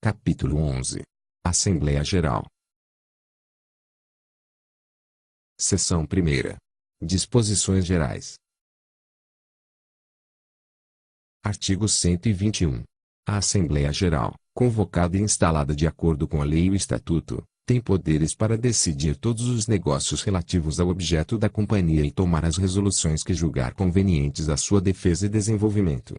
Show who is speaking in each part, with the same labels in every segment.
Speaker 1: Capítulo 11. Assembleia Geral. Seção 1ª. Disposições Gerais. Artigo 121. A Assembleia Geral, convocada e instalada de acordo com a lei e o Estatuto, tem poderes para decidir todos os negócios relativos ao objeto da companhia e tomar as resoluções que julgar convenientes à sua defesa e desenvolvimento.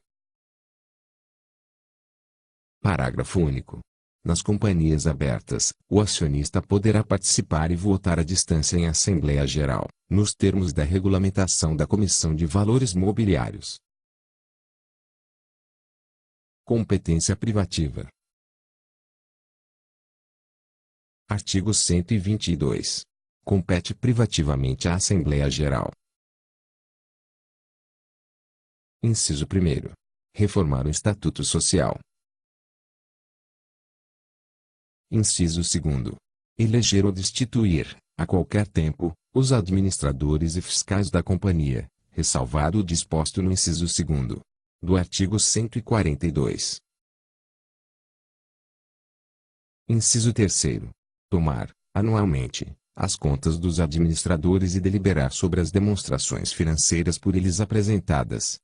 Speaker 1: Parágrafo único. Nas companhias abertas, o acionista poderá participar e votar à distância em Assembleia Geral, nos termos da regulamentação da Comissão de Valores Mobiliários. Competência privativa. Artigo 122. Compete privativamente à Assembleia Geral. Inciso 1º. Reformar o Estatuto Social. Inciso 2º. Eleger ou destituir, a qualquer tempo, os administradores e fiscais da companhia, ressalvado o disposto no inciso 2º do artigo 142. Inciso 3º. Tomar, anualmente, as contas dos administradores e deliberar sobre as demonstrações financeiras por eles apresentadas.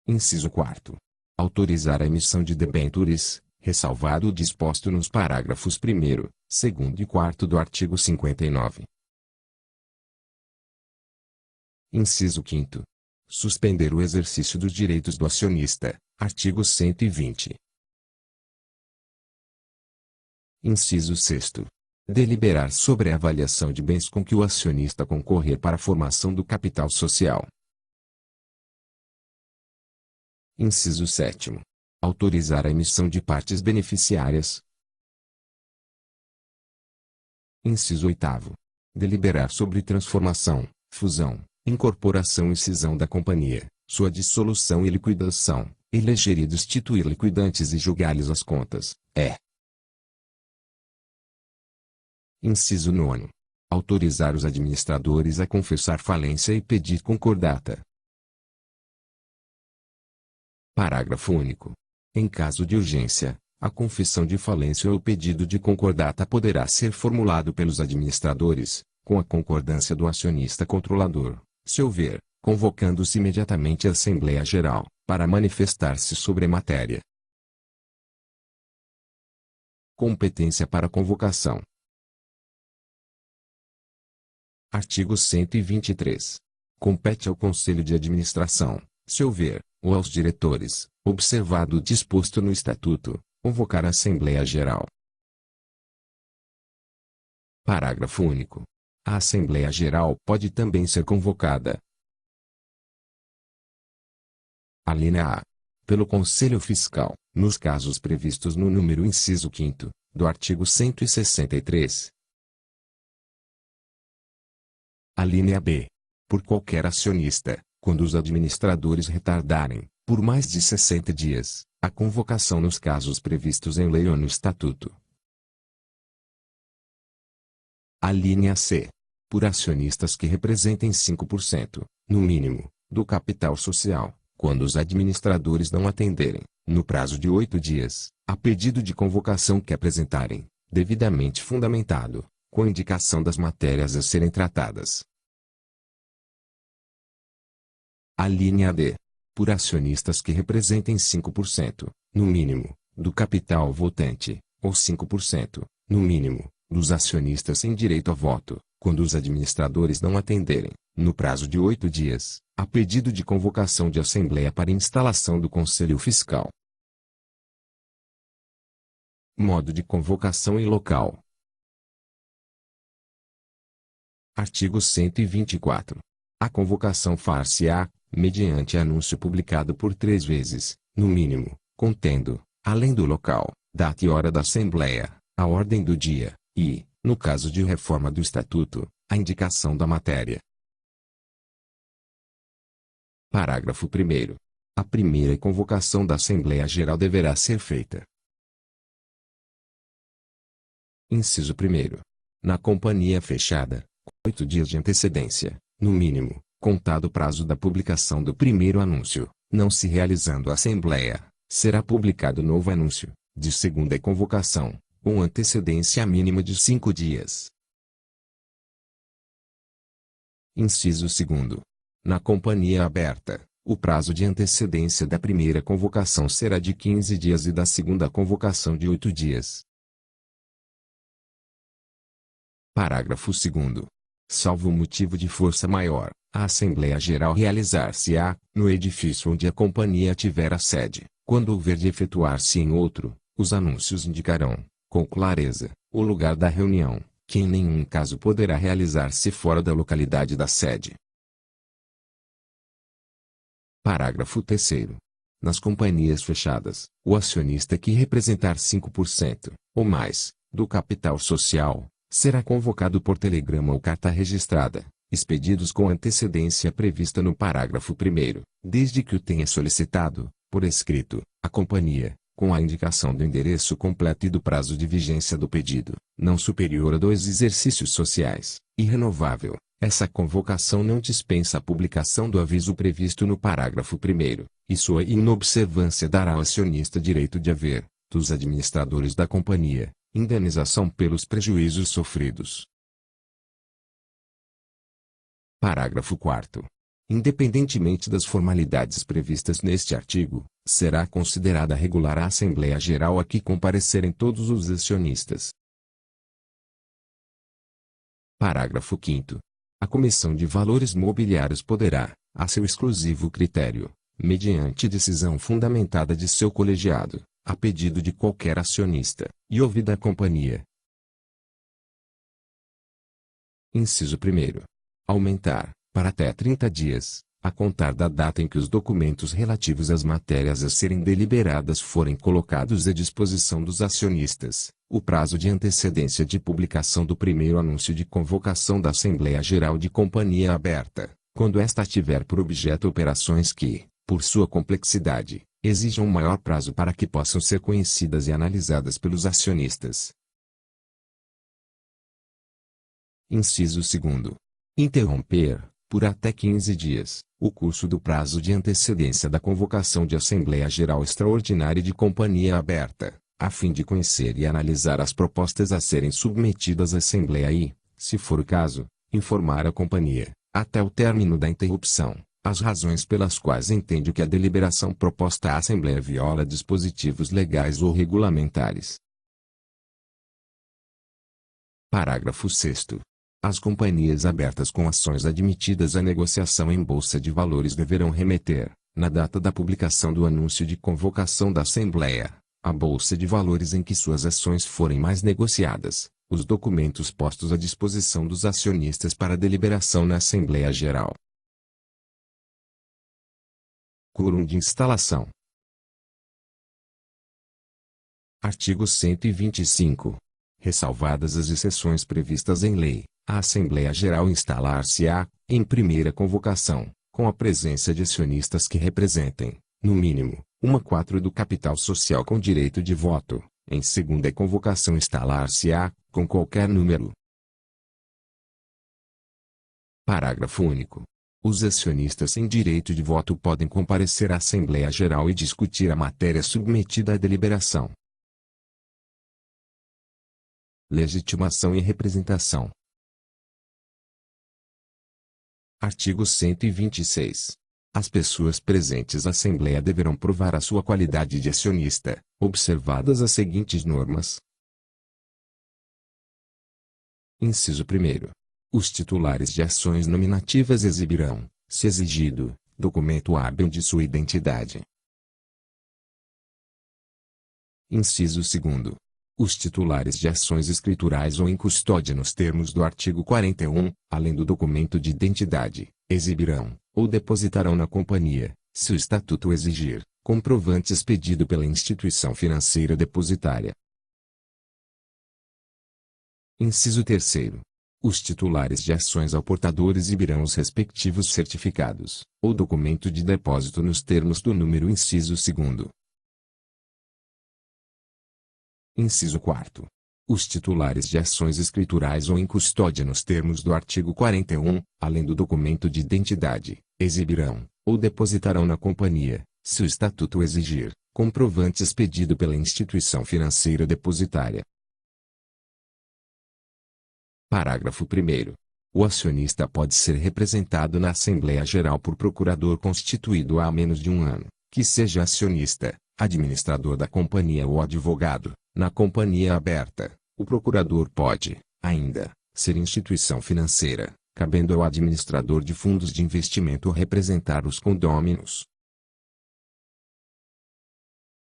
Speaker 1: Inciso 4º. Autorizar a emissão de debêntures, ressalvado o disposto nos parágrafos 1º, 2º e 4º do artigo 59. Inciso 5º. Suspender o exercício dos direitos do acionista, artigo 120. Inciso 6º. Deliberar sobre a avaliação de bens com que o acionista concorrer para a formação do capital social. Inciso 7º. Autorizar a emissão de partes beneficiárias. Inciso 8º. Deliberar sobre transformação, fusão, incorporação e cisão da companhia, sua dissolução e liquidação, eleger e destituir liquidantes e julgar-lhes as contas, Inciso 9º. Autorizar os administradores a confessar falência e pedir concordata. Parágrafo único. Em caso de urgência, a confissão de falência ou o pedido de concordata poderá ser formulado pelos administradores, com a concordância do acionista controlador, se houver, convocando-se imediatamente a Assembleia Geral, para manifestar-se sobre a matéria. Competência para convocação. Artigo 123. Compete ao Conselho de Administração, se houver, ou aos diretores, observado o disposto no Estatuto, convocar a Assembleia Geral. Parágrafo único. A Assembleia Geral pode também ser convocada. Alínea A. Pelo Conselho Fiscal, nos casos previstos no número inciso 5º, do artigo 163. Alínea B. Por qualquer acionista, quando os administradores retardarem, por mais de 60 dias, a convocação nos casos previstos em lei ou no Estatuto. Alínea C. Por acionistas que representem 5%, no mínimo, do capital social, quando os administradores não atenderem, no prazo de 8 dias, a pedido de convocação que apresentarem, devidamente fundamentado, com indicação das matérias a serem tratadas. Alínea D. Por acionistas que representem 5%, no mínimo, do capital votante, ou 5%, no mínimo, dos acionistas sem direito a voto, quando os administradores não atenderem, no prazo de 8 dias, a pedido de convocação de assembleia para instalação do Conselho Fiscal. Modo de convocação e local. Artigo 124. A convocação far-se-á, mediante anúncio publicado por 3 vezes, no mínimo, contendo, além do local, data e hora da Assembleia, a ordem do dia, e, no caso de reforma do Estatuto, a indicação da matéria. Parágrafo 1º. A primeira convocação da Assembleia Geral deverá ser feita. Inciso 1º. Na companhia fechada, com 8 dias de antecedência, no mínimo, contado o prazo da publicação do primeiro anúncio, não se realizando a Assembleia, será publicado novo anúncio, de segunda convocação, com antecedência mínima de 5 dias. Inciso 2º. Na companhia aberta, o prazo de antecedência da primeira convocação será de 15 dias e da segunda convocação de 8 dias. Parágrafo 2º. Salvo motivo de força maior, a Assembleia Geral realizar-se-á, no edifício onde a companhia tiver a sede. Quando houver de efetuar-se em outro, os anúncios indicarão, com clareza, o lugar da reunião, que em nenhum caso poderá realizar-se fora da localidade da sede. Parágrafo 3º. Nas companhias fechadas, o acionista que representar 5%, ou mais, do capital social, será convocado por telegrama ou carta registrada, expedidos com antecedência prevista no parágrafo 1º, desde que o tenha solicitado, por escrito, a companhia, com a indicação do endereço completo e do prazo de vigência do pedido, não superior a 2 exercícios sociais, e renovável. Essa convocação não dispensa a publicação do aviso previsto no parágrafo 1º, e sua inobservância dará ao acionista direito de haver, dos administradores da companhia, indenização pelos prejuízos sofridos. Parágrafo 4º. Independentemente das formalidades previstas neste artigo, será considerada regular a Assembleia Geral a que comparecerem todos os acionistas. Parágrafo 5º. A Comissão de Valores Mobiliários poderá, a seu exclusivo critério, mediante decisão fundamentada de seu colegiado, a pedido de qualquer acionista, e ouvida a companhia. Inciso 1º. Aumentar, para até 30 dias, a contar da data em que os documentos relativos às matérias a serem deliberadas forem colocados à disposição dos acionistas, o prazo de antecedência de publicação do primeiro anúncio de convocação da Assembleia Geral de Companhia Aberta, quando esta tiver por objeto operações que, por sua complexidade, exijam um maior prazo para que possam ser conhecidas e analisadas pelos acionistas. Inciso 2º. Interromper, por até 15 dias, o curso do prazo de antecedência da convocação de Assembleia Geral Extraordinária de Companhia Aberta, a fim de conhecer e analisar as propostas a serem submetidas à Assembleia e, se for o caso, informar a companhia, até o término da interrupção, as razões pelas quais entende que a deliberação proposta à Assembleia viola dispositivos legais ou regulamentares. Parágrafo 6º. As companhias abertas com ações admitidas à negociação em bolsa de valores deverão remeter, na data da publicação do anúncio de convocação da Assembleia, à bolsa de valores em que suas ações forem mais negociadas, os documentos postos à disposição dos acionistas para deliberação na Assembleia Geral. Quórum de instalação. Artigo 125. Ressalvadas as exceções previstas em lei, a Assembleia Geral instalar-se-á, em primeira convocação, com a presença de acionistas que representem, no mínimo, 1/4 do capital social com direito de voto. Em segunda convocação instalar-se-á, com qualquer número. Parágrafo único. Os acionistas sem direito de voto podem comparecer à Assembleia Geral e discutir a matéria submetida à deliberação. Legitimação e representação. Artigo 126. As pessoas presentes à Assembleia deverão provar a sua qualidade de acionista, observadas as seguintes normas. Inciso 1º. Os titulares de ações nominativas exibirão, se exigido, documento hábil de sua identidade. Inciso 2º. Os titulares de ações escriturais ou em custódia nos termos do artigo 41, além do documento de identidade, exibirão, ou depositarão na companhia, se o estatuto exigir, comprovante expedido pela instituição financeira depositária. Inciso 3º. Os titulares de ações ao portador exibirão os respectivos certificados, ou documento de depósito nos termos do número inciso 2º. Inciso 4º. Os titulares de ações escriturais ou em custódia nos termos do artigo 41, além do documento de identidade, exibirão, ou depositarão na companhia, se o estatuto exigir, Comprovante expedido pela instituição financeira depositária. Parágrafo 1º. O acionista pode ser representado na Assembleia Geral por procurador constituído há menos de um ano, que seja acionista, administrador da companhia ou advogado. Na companhia aberta, o procurador pode, ainda, ser instituição financeira, cabendo ao administrador de fundos de investimento representar os condôminos.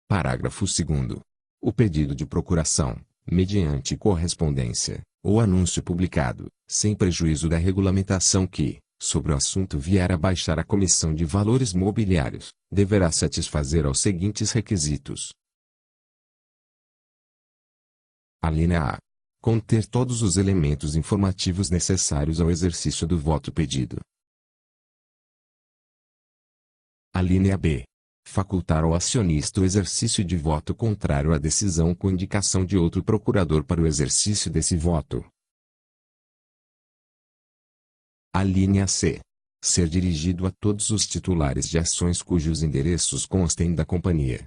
Speaker 1: Parágrafo 2º. O pedido de procuração, mediante correspondência, ou anúncio publicado, sem prejuízo da regulamentação que, sobre o assunto vier a baixar a Comissão de Valores Mobiliários, deverá satisfazer aos seguintes requisitos. Alínea A. Conter todos os elementos informativos necessários ao exercício do voto pedido. Alínea B. Facultar ao acionista o exercício de voto contrário à decisão com indicação de outro procurador para o exercício desse voto. Alínea C. Ser dirigido a todos os titulares de ações cujos endereços constem da companhia.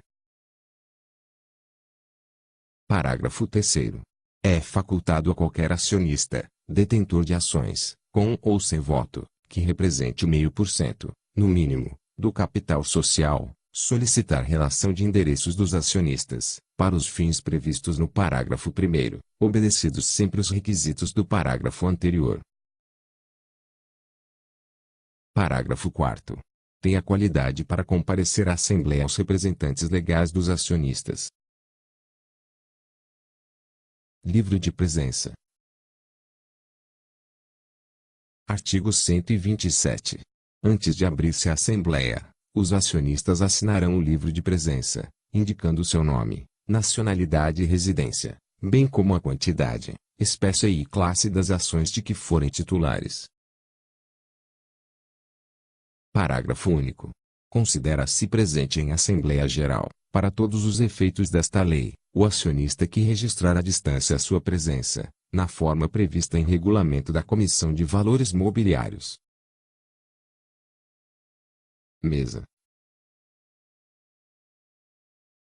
Speaker 1: Parágrafo 3º. É facultado a qualquer acionista, detentor de ações, com ou sem voto, que represente o 0,5%, no mínimo, do capital social, solicitar relação de endereços dos acionistas, para os fins previstos no parágrafo 1º, obedecidos sempre os requisitos do parágrafo anterior. Parágrafo 4º. Tem a qualidade para comparecer à Assembleia aos representantes legais dos acionistas. Livro de presença. Artigo 127. Antes de abrir-se a Assembleia, os acionistas assinarão o livro de presença, indicando seu nome, nacionalidade e residência, bem como a quantidade, espécie e classe das ações de que forem titulares. Parágrafo único. Considera-se presente em Assembleia Geral, para todos os efeitos desta lei, o acionista que registrar à distância a sua presença, na forma prevista em regulamento da Comissão de Valores Mobiliários. Mesa.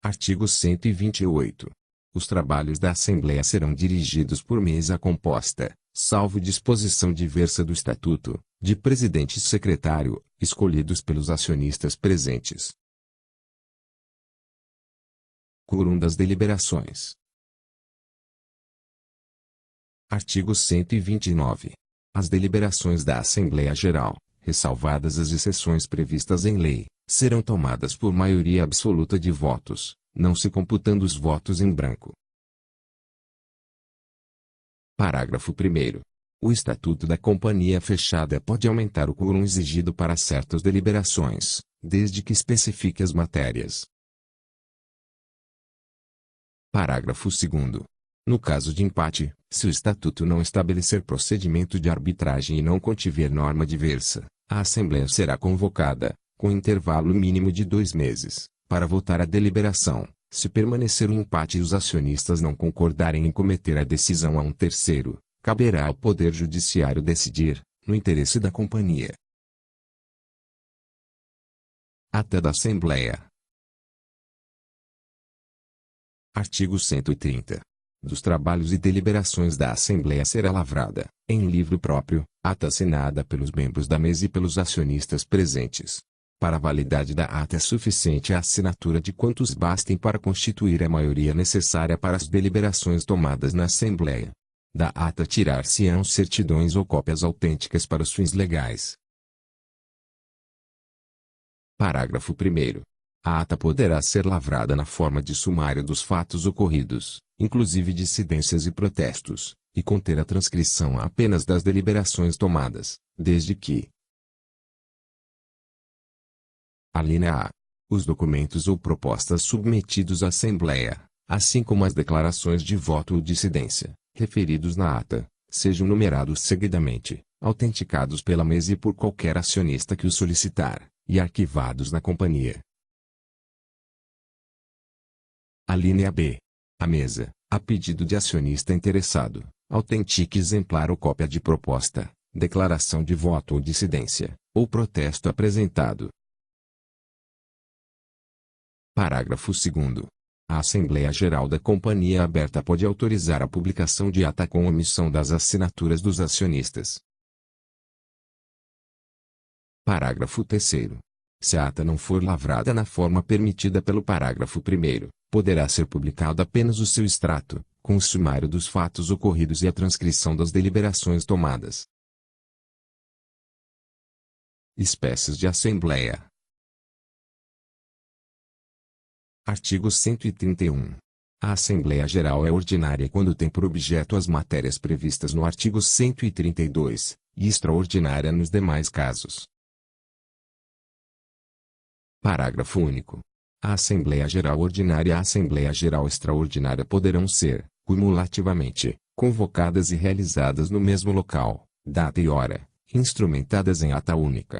Speaker 1: Artigo 128. Os trabalhos da Assembleia serão dirigidos por mesa composta, salvo disposição diversa do Estatuto, de presidente e secretário, escolhidos pelos acionistas presentes. Quorum das deliberações. Artigo 129. As deliberações da Assembleia Geral, ressalvadas as exceções previstas em lei, serão tomadas por maioria absoluta de votos, não se computando os votos em branco. Parágrafo 1º. O Estatuto da Companhia Fechada pode aumentar o quorum exigido para certas deliberações, desde que especifique as matérias. Parágrafo 2º. No caso de empate, se o Estatuto não estabelecer procedimento de arbitragem e não contiver norma diversa, a Assembleia será convocada, com intervalo mínimo de 2 meses, para votar a deliberação. Se permanecer o empate e os acionistas não concordarem em cometer a decisão a um terceiro, caberá ao Poder Judiciário decidir, no interesse da companhia. Ata da Assembleia. Artigo 130. Dos trabalhos e deliberações da Assembleia será lavrada, em livro próprio, ata assinada pelos membros da mesa e pelos acionistas presentes. Para a validade da ata é suficiente a assinatura de quantos bastem para constituir a maioria necessária para as deliberações tomadas na Assembleia. Da ata tirar-se-ão certidões ou cópias autênticas para os fins legais. Parágrafo 1º. A ata poderá ser lavrada na forma de sumário dos fatos ocorridos, inclusive dissidências e protestos, e conter a transcrição apenas das deliberações tomadas, desde que: Alínea A. Os documentos ou propostas submetidos à Assembleia, assim como as declarações de voto ou dissidência, referidos na ata, sejam numerados seguidamente, autenticados pela mesa e por qualquer acionista que o solicitar, e arquivados na companhia. Alínea B. A mesa, a pedido de acionista interessado, autentique exemplar ou cópia de proposta, declaração de voto ou dissidência, ou protesto apresentado, Parágrafo 2º. A Assembleia Geral da Companhia Aberta pode autorizar a publicação de ata com omissão das assinaturas dos acionistas. Parágrafo 3º. Se a ata não for lavrada na forma permitida pelo parágrafo 1º, poderá ser publicado apenas o seu extrato, com o sumário dos fatos ocorridos e a transcrição das deliberações tomadas. Espécies de Assembleia. Artigo 131. A Assembleia Geral é ordinária quando tem por objeto as matérias previstas no artigo 132, e extraordinária nos demais casos. Parágrafo único. A Assembleia Geral Ordinária e a Assembleia Geral Extraordinária poderão ser, cumulativamente, convocadas e realizadas no mesmo local, data e hora, instrumentadas em ata única.